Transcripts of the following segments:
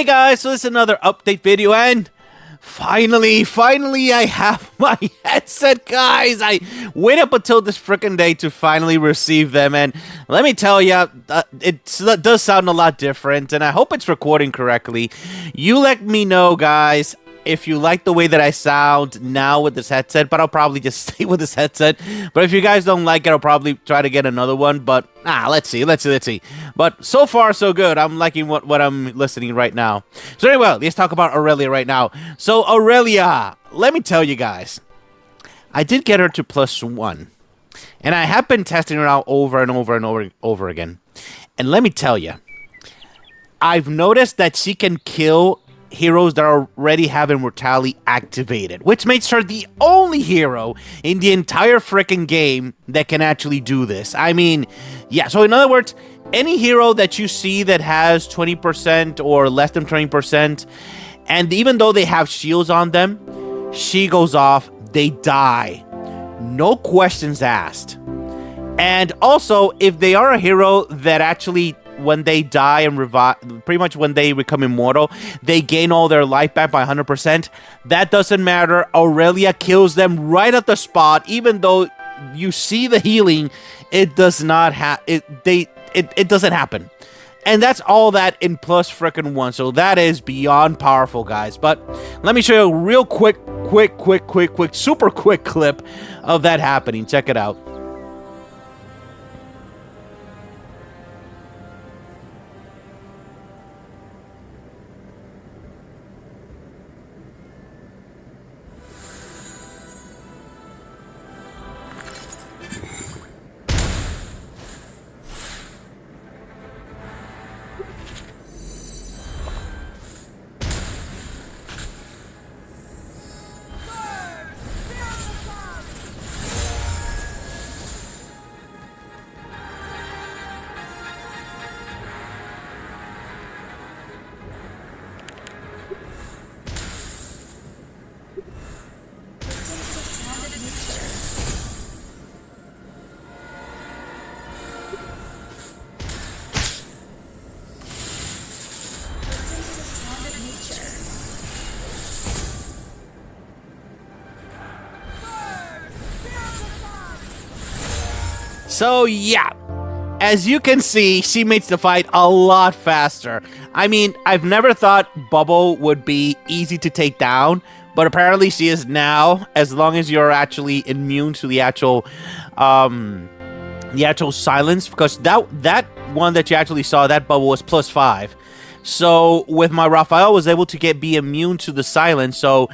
Hey guys, so this is another update video, and finally I have my headset, guys. I wait up until this freaking day to finally receive them, and let me tell you, it does sound a lot different, and I hope it's recording correctly. You let me know, guys, if you like the way that I sound now with this headset, but I'll probably just stay with this headset. But if you guys don't like it, I'll probably try to get another one. But let's see. But so far, so good. I'm liking what I'm listening right now. So anyway, let's talk about Aurelia right now. So Aurelia, let me tell you guys, I did get her to +1, and I have been testing her out over and over again. And let me tell you, I've noticed that she can kill heroes that already have immortality activated, which makes her the only hero in the entire freaking game that can actually do this. I mean, yeah, so in other words, any hero that you see that has 20% or less than 20%, and even though they have shields on them, she goes off, they die. No questions asked. And also, if they are a hero that actually, when they die and revive, pretty much when they become immortal, they gain all their life back by 100%. That doesn't matter. Aurelia kills them right at the spot. Even though you see the healing, it does not it doesn't happen. And that's all that in +1. So that is beyond powerful, guys. But let me show you a real quick, super quick clip of that happening. Check it out. So yeah, as you can see, she makes the fight a lot faster. I mean, I've never thought Bubble would be easy to take down, but apparently she is now, as long as you're actually immune to the actual silence, because that one that you actually saw, that Bubble was +5. So with my Raphael, I was able to be immune to the silence, so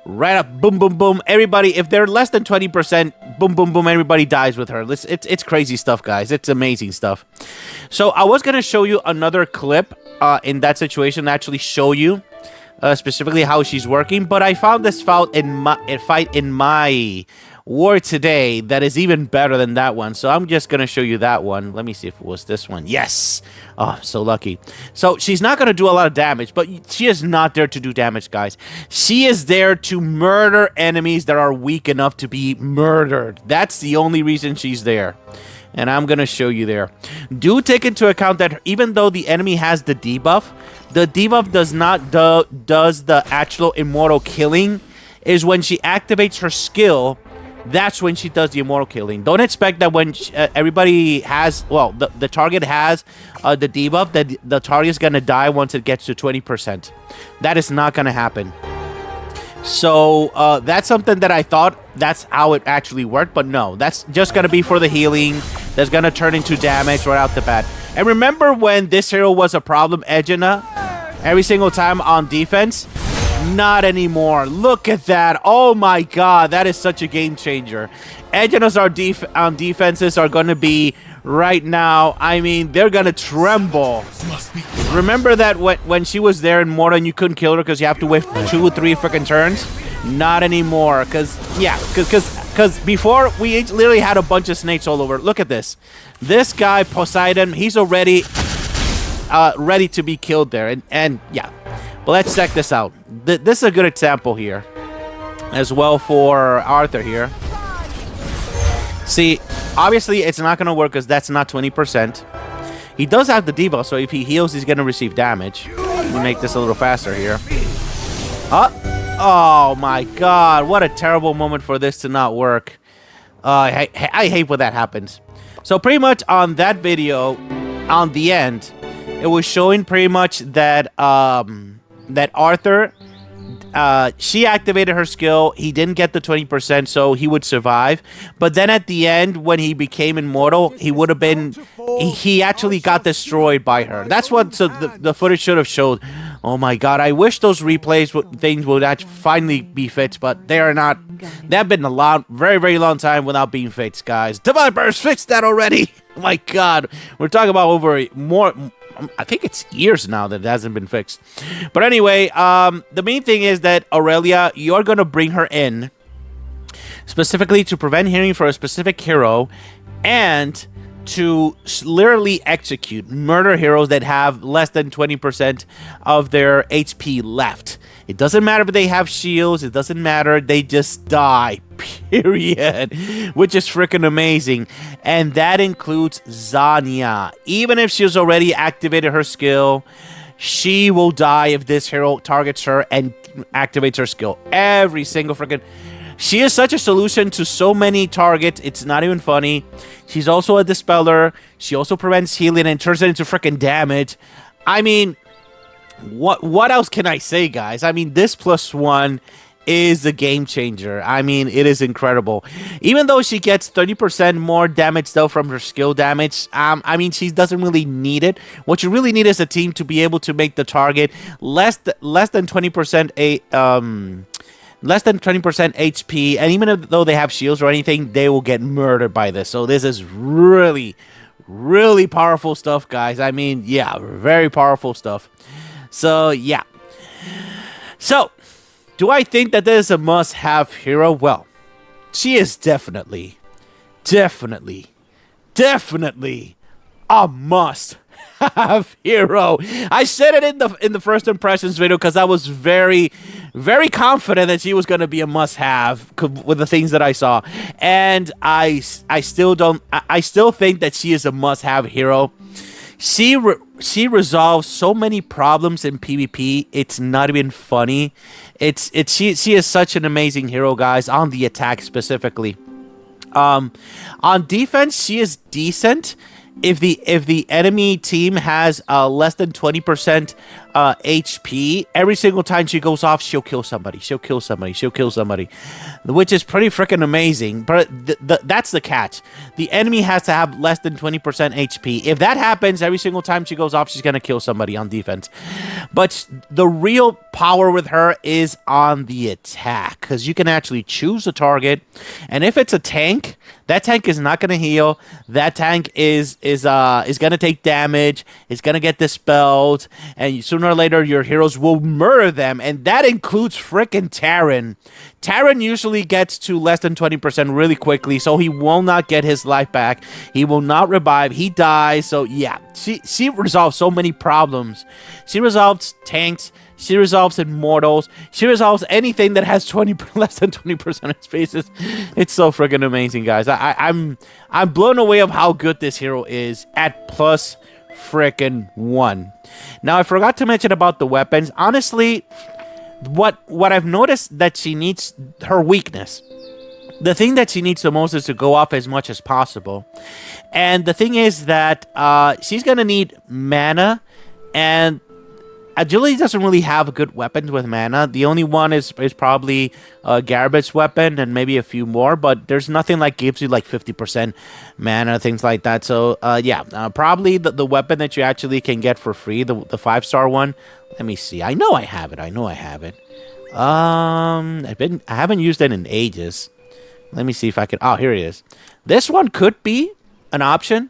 right up, boom, boom, boom. Everybody, if they're less than 20%, boom, boom, boom, everybody dies with her. It's crazy stuff, guys. It's amazing stuff. So I was going to show you another clip in that situation, actually show you specifically how she's working. But I found this fight in my war today that is even better than that one. So I'm just going to show you that one. Let me see if it was this one. Yes. Oh, so lucky. So she's not going to do a lot of damage, but she is not there to do damage, guys. She is there to murder enemies that are weak enough to be murdered. That's the only reason she's there. And I'm going to show you there. Do take into account that even though the enemy has the debuff does not does the actual immortal killing. Is when she activates her skill, that's when she does the immortal killing. Don't expect that when everybody has, well, the target has the debuff, that the target is going to die once it gets to 20%. That is not going to happen. So that's something that I thought that's how it actually worked, but no, that's just going to be for the healing. That's going to turn into damage right out the bat. And remember when this hero was a problem, Egina, every single time on defense? Not anymore. Look at that. Oh my god, that is such a game changer. Egina's on defenses are going to be right now, I mean, they're going to tremble. Remember that when she was there in Morta and you couldn't kill her because you have to wait 2 or 3 freaking turns? Not anymore, because before we literally had a bunch of snakes all over. Look at this. This guy, Poseidon, he's already ready to be killed there. And yeah. But let's check this out. This is a good example here. As well for Arthur here. See, obviously it's not going to work because that's not 20%. He does have the debuff, so if he heals, he's going to receive damage. Let me make this a little faster here. Oh my god, what a terrible moment for this to not work. I hate when that happens. So pretty much on that video, on the end, it was showing pretty much that that Arthur, she activated her skill. He didn't get the 20%, so he would survive. But then at the end, when he became immortal, he would have been... He actually got destroyed by her. That's what the footage should have showed. Oh my god, I wish those replays things would actually finally be fixed, but they are not. They have been a very, very long time without being fixed, guys. Developers, fix that already! Oh my god, we're talking about I think it's years now that it hasn't been fixed. But anyway, the main thing is that Aurelia, you're gonna bring her in specifically to prevent healing for a specific hero and to literally murder heroes that have less than 20% of their HP left. It doesn't matter if they have shields. It doesn't matter. They just die, period. Which is freaking amazing. And that includes Zanya. Even if she's already activated her skill, she will die if this hero targets her and activates her skill. Every single freaking... She is such a solution to so many targets. It's not even funny. She's also a dispeller. She also prevents healing and turns it into freaking damage. I mean, what else can I say, guys? I mean, this +1 is the game changer. I mean, it is incredible. Even though she gets 30% more damage though from her skill damage, I mean, she doesn't really need it. What you really need is a team to be able to make the target less than 20% less than 20% HP, and even though they have shields or anything, they will get murdered by this. So this is really, really powerful stuff, guys. I mean, yeah, very powerful stuff. So, yeah. So, do I think that this is a must-have hero? Well, she is definitely a must-have hero. I said it in the first impressions video because I was very confident that she was going to be a must-have with the things that I saw, and I still think that she is a must-have hero. She resolves so many problems in PvP. It's not even funny. She is such an amazing hero, guys. On the attack specifically, on defense, she is decent. If the enemy team has less than 20% HP, every single time she goes off, she'll kill somebody. She'll kill somebody, which is pretty freaking amazing. But that's the catch. The enemy has to have less than 20% HP. If that happens, every single time she goes off, she's going to kill somebody on defense. But the real power with her is on the attack, because you can actually choose a target. And if it's a tank, that tank is not going to heal. That tank is going to take damage. It's going to get dispelled. And sooner or later, your heroes will murder them. And that includes frickin' Terran. Terran usually gets to less than 20% really quickly, so he will not get his life back. He will not revive. He dies. So, yeah, she resolves so many problems. She resolves tanks. She resolves immortals. She resolves anything that has less than 20% of spaces. It's so freaking amazing, guys. I'm blown away of how good this hero is at +1. Now, I forgot to mention about the weapons. Honestly, what I've noticed that she needs, her weakness. The thing that she needs the most is to go off as much as possible. And the thing is that she's going to need mana, and Agility doesn't really have good weapons with mana. The only one is probably Garbet's weapon and maybe a few more, but there's nothing like gives you like 50% mana, things like that. So yeah, probably the weapon that you actually can get for free, the 5-star one. Let me see. I know I have it. I haven't used it in ages. Let me see if I can. Oh, here it is. This one could be an option.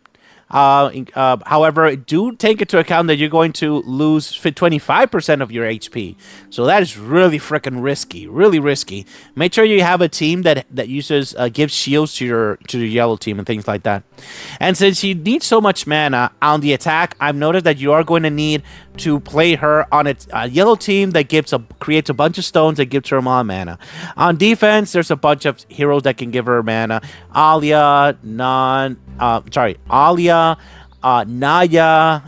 However, do take into account that you're going to lose 25% of your HP. So that is really freaking risky. Really risky. Make sure you have a team that uses gives shields to your yellow team and things like that. And since you need so much mana on the attack, I've noticed that you are going to need to play her on a yellow team that creates a bunch of stones that gives her a lot of mana. On defense, there's a bunch of heroes that can give her mana. Alia, Naya,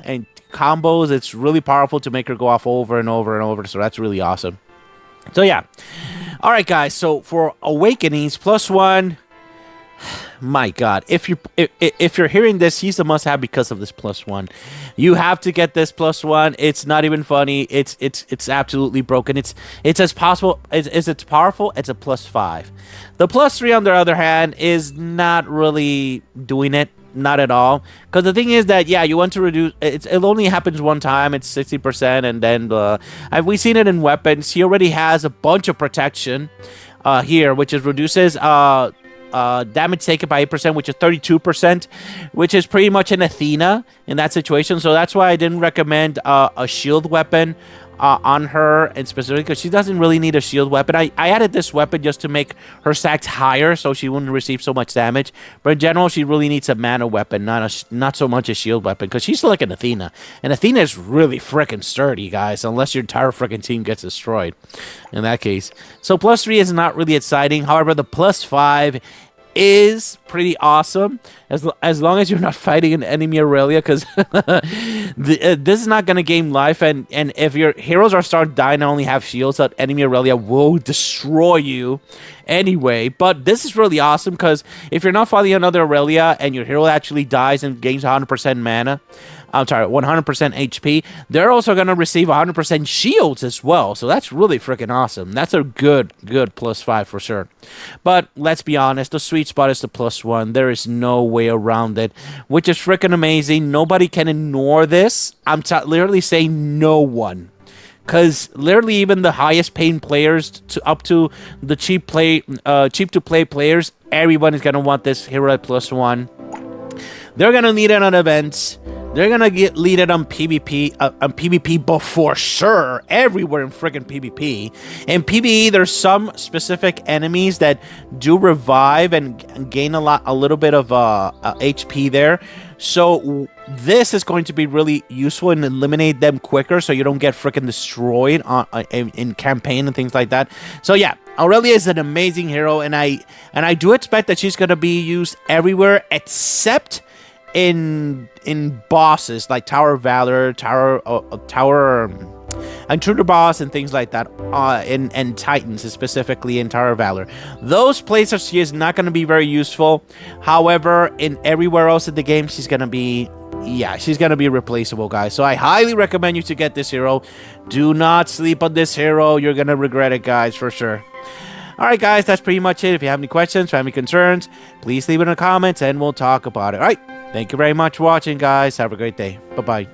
and combos. It's really powerful to make her go off over and over and over. So that's really awesome. So yeah. All right, guys. So for Awakenings, +1. My God, if you're hearing this, he's a must-have because of this +1. You have to get this +1. It's not even funny. It's absolutely broken. It's as possible as it's powerful. It's a +5. The +3, on the other hand, is not really doing it. Not at all. Because the thing is that, yeah, you want to reduce... It only happens one time. It's 60%. And then we've seen it in weapons. He already has a bunch of protection here, which is reduces... damage taken by 8%, which is 32%, which is pretty much an Athena in that situation. So that's why I didn't recommend a shield weapon on her, and specifically because she doesn't really need a shield weapon. I added this weapon just to make her stacks higher so she wouldn't receive so much damage. But in general, she really needs a mana weapon, not so much a shield weapon, because she's like an Athena. And Athena is really freaking sturdy, guys, unless your entire freaking team gets destroyed in that case. So +3 is not really exciting. However, the +5 is pretty awesome as long as you're not fighting an enemy Aurelia, because this is not going to game life, and if your heroes are starting dying and only have shields, that enemy Aurelia will destroy you anyway. But this is really awesome because if you're not fighting another Aurelia and your hero actually dies and gains 100% mana, I'm sorry, 100% HP, they're also going to receive 100% shields as well. So that's really freaking awesome. That's a good +5 for sure. But let's be honest, the sweet spot is the +1. There is no way around it, which is freaking amazing. Nobody can ignore this. I'm literally saying no one. Because literally even the highest paying players up to the cheap to play players, everyone is going to want this hero at +1. They're going to need it on events. They're going to lead it on PvP, but for sure, everywhere in friggin' PvP. In PvE, there's some specific enemies that do revive and gain a little bit of HP there. So this is going to be really useful and eliminate them quicker so you don't get freaking destroyed in campaign and things like that. So yeah, Aurelia is an amazing hero, and I do expect that she's going to be used everywhere except in bosses like Tower of Valor, Intruder boss, and things like that, and Titans, specifically in Tower of Valor. Those places she is not going to be very useful. However, in everywhere else in the game, she's going to be replaceable, guys. So I highly recommend you to get this hero. Do not sleep on this hero. You're going to regret it, guys, for sure. Alright, guys, that's pretty much it. If you have any questions, any concerns, please leave it in the comments and we'll talk about it. Alright, thank you very much for watching, guys. Have a great day. Bye-bye.